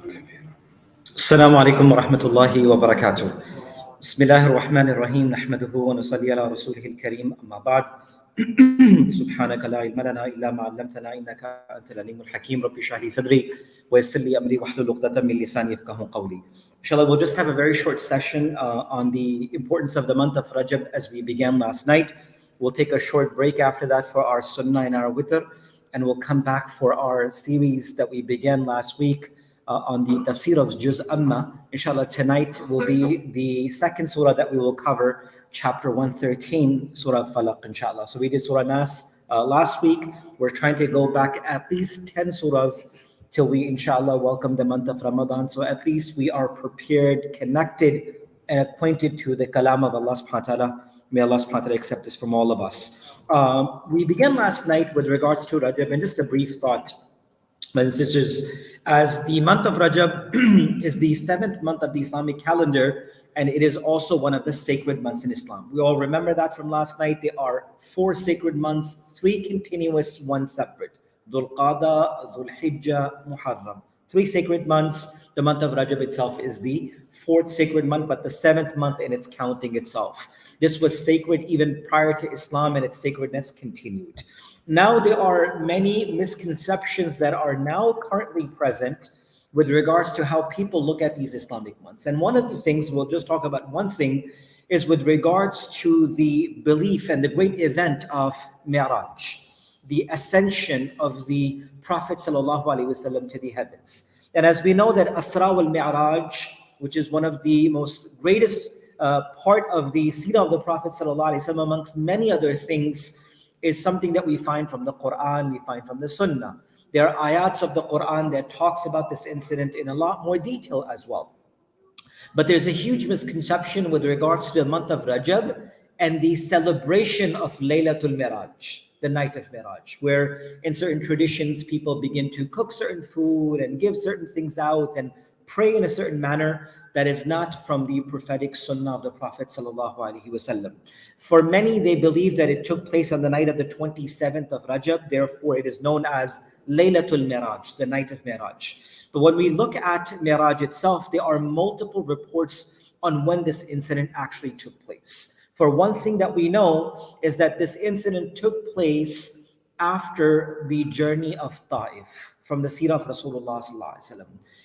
السلام عليكم ورحمة الله وبركاته. بسم الله الرحمن الرحيم نحمده ونصلي على رسوله الكريم أما بعد. سبحانك لا علم لنا إلا ما علمتنا إنك أنت العليم الحكيم. رب اشرح لي صدري ويسر لي أمري واحلل عقدة من لساني يفقهوا قولي. Inshallah, we'll just have a very short session on the importance of the month of Rajab as we began last night. We'll take a short break after that for our sunnah and our witr, and we'll come back for our series that we began last week on the tafsir of Juz Amma. Inshallah, tonight will be the second surah that we will cover, chapter 113, Surah Falaq, inshallah. So we did Surah Nas last week. We're trying to go back at least 10 surahs till we, inshallah, welcome the month of Ramadan. So at least we are prepared, connected, and acquainted to the kalam of Allah subhanahu wa ta'ala. May Allah subhanahu wa ta'ala accept this from all of us. We began last night with regards to Rajab, and just a brief thought, brothers and sisters, as the month of Rajab is the 7th month of the Islamic calendar, and it is also one of the sacred months in Islam. We all remember that from last night. There are 4 sacred months, 3 continuous, 1 separate. Dhul Qada, Dhul Hijjah, Muharram. 3 sacred months. The month of Rajab itself is the 4th sacred month, but the 7th month in its counting itself. This was sacred even prior to Islam, and its sacredness continued. Now there are many misconceptions that are now currently present with regards to how people look at these Islamic months. And one of the things, we'll just talk about one thing, is with regards to the belief and the great event of Mi'raj, the ascension of the Prophet ﷺ to the heavens. And as we know that Asra wal Mi'raj, which is one of the most greatest part of the seerah of the Prophet ﷺ, amongst many other things, is something that we find from the Quran, we find from the Sunnah. There are ayats of the Quran that talks about this incident in a lot more detail as well. But there's a huge misconception with regards to the month of Rajab and the celebration of Laylatul Miraj, the night of Miraj, where in certain traditions people begin to cook certain food and give certain things out and pray in a certain manner that is not from the prophetic sunnah of the Prophet ﷺ. For many, they believe that it took place on the night of the 27th of Rajab, therefore it is known as Laylatul Miraj, the night of Miraj. But when we look at Miraj itself, there are multiple reports on when this incident actually took place. For one thing that we know is that this incident took place after the journey of Ta'if, from the seerah of Rasulullah ﷺ.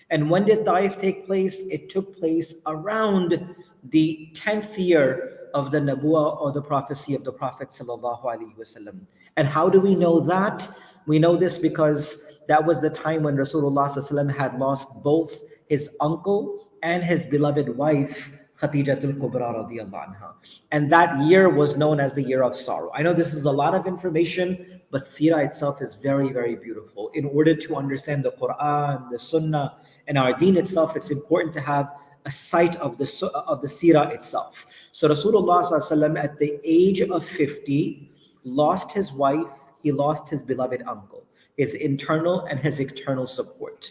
And when did Ta'if take place? It took place around the 10th year of the Nabuwah, or the prophecy of the Prophet ﷺ. And how do we know that? We know this because that was the time when Rasulullah ﷺ had lost both his uncle and his beloved wife, Khadijatul Kubra radiyallahu anha. And that year was known as the year of sorrow. I know this is a lot of information, but seerah itself is very, very beautiful. In order to understand the Quran, the Sunnah, and our deen itself, it's important to have a sight of the seerah itself. So Rasulullah ﷺ, at the age of 50, lost his wife, he lost his beloved uncle, his internal and his external support.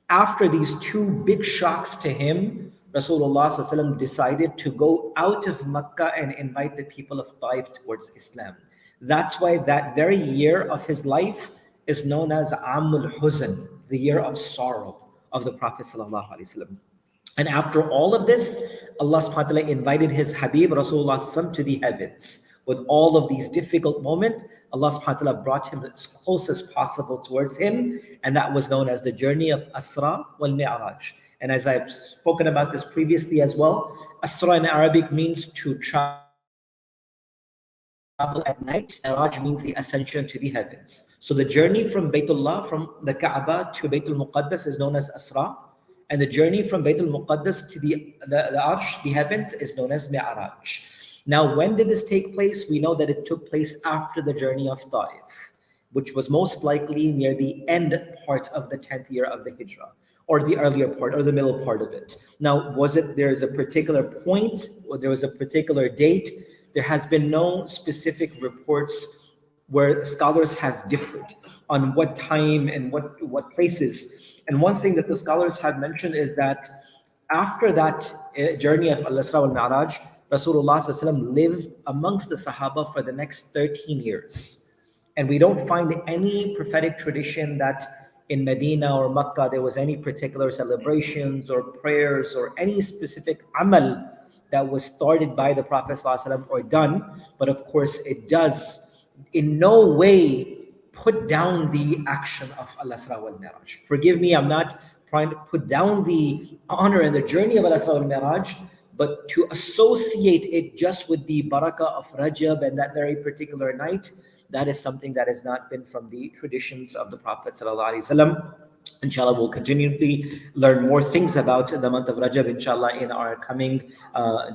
After these 2 big shocks to him, Rasulullah ﷺ decided to go out of Makkah and invite the people of Taif towards Islam. That's why that very year of his life is known as Amul Huzn, the year of sorrow of the Prophet ﷺ. And after all of this, Allah subhanahu wa ta'ala invited his Habib Rasulullah ﷺ to the heavens. With all of these difficult moments, Allah subhanahu wa ta'ala brought him as close as possible towards him, and that was known as the journey of Asra wal Mi'raj. And as I've spoken about this previously as well, Asra in Arabic means to travel at night. Mi'raj means the ascension to the heavens. So the journey from Baytullah, from the Kaaba to Baytul Muqaddas, is known as Asra. And the journey from Baytul Muqaddas to the Arsh, the heavens, is known as Mi'raj. Now, when did this take place? We know that it took place after the journey of Ta'if, which was most likely near the end part of the 10th year of the Hijrah, or the earlier part, or the middle part of it. Now, there is a particular point, or there was a particular date? There has been no specific reports where scholars have differed on what time and what places. And one thing that the scholars had mentioned is that after that journey of Al-Isra wal-Mi'raj, Rasulullah ﷺ lived amongst the Sahaba for the next 13 years. And we don't find any prophetic tradition that in Medina or Makkah there was any particular celebrations or prayers or any specific amal that was started by the Prophet ﷺ or done, but of course it does in no way put down the action of Al-Isra wal Miraj. Forgive me, I'm not trying to put down the honor and the journey of Al-Isra wal Miraj, but to associate it just with the barakah of Rajab and that very particular night, that is something that has not been from the traditions of the Prophet ﷺ. Inshallah, we'll continue to learn more things about the month of Rajab, inshallah, in our coming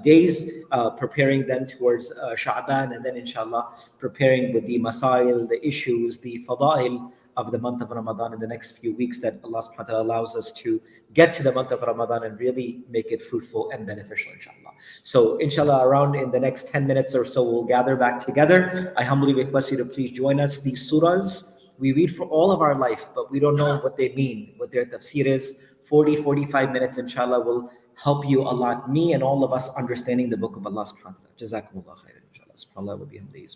days, preparing then towards Sha'ban, and then inshallah, preparing with the masail, the issues, the fada'il of the month of Ramadan in the next few weeks, that Allah subhanahu wa ta'ala allows us to get to the month of Ramadan and really make it fruitful and beneficial, inshallah. So inshallah, around in the next 10 minutes or so, we'll gather back together. I humbly request you to please join us. These surahs, we read for all of our life, but we don't know what they mean, what their tafsir is. 40-45 minutes, inshallah, will help you a lot, me and all of us, understanding the book of Allah subhanahu wa ta'ala. Jazakumullah khairan, inshallah. Subhanallah wa bihamdihi.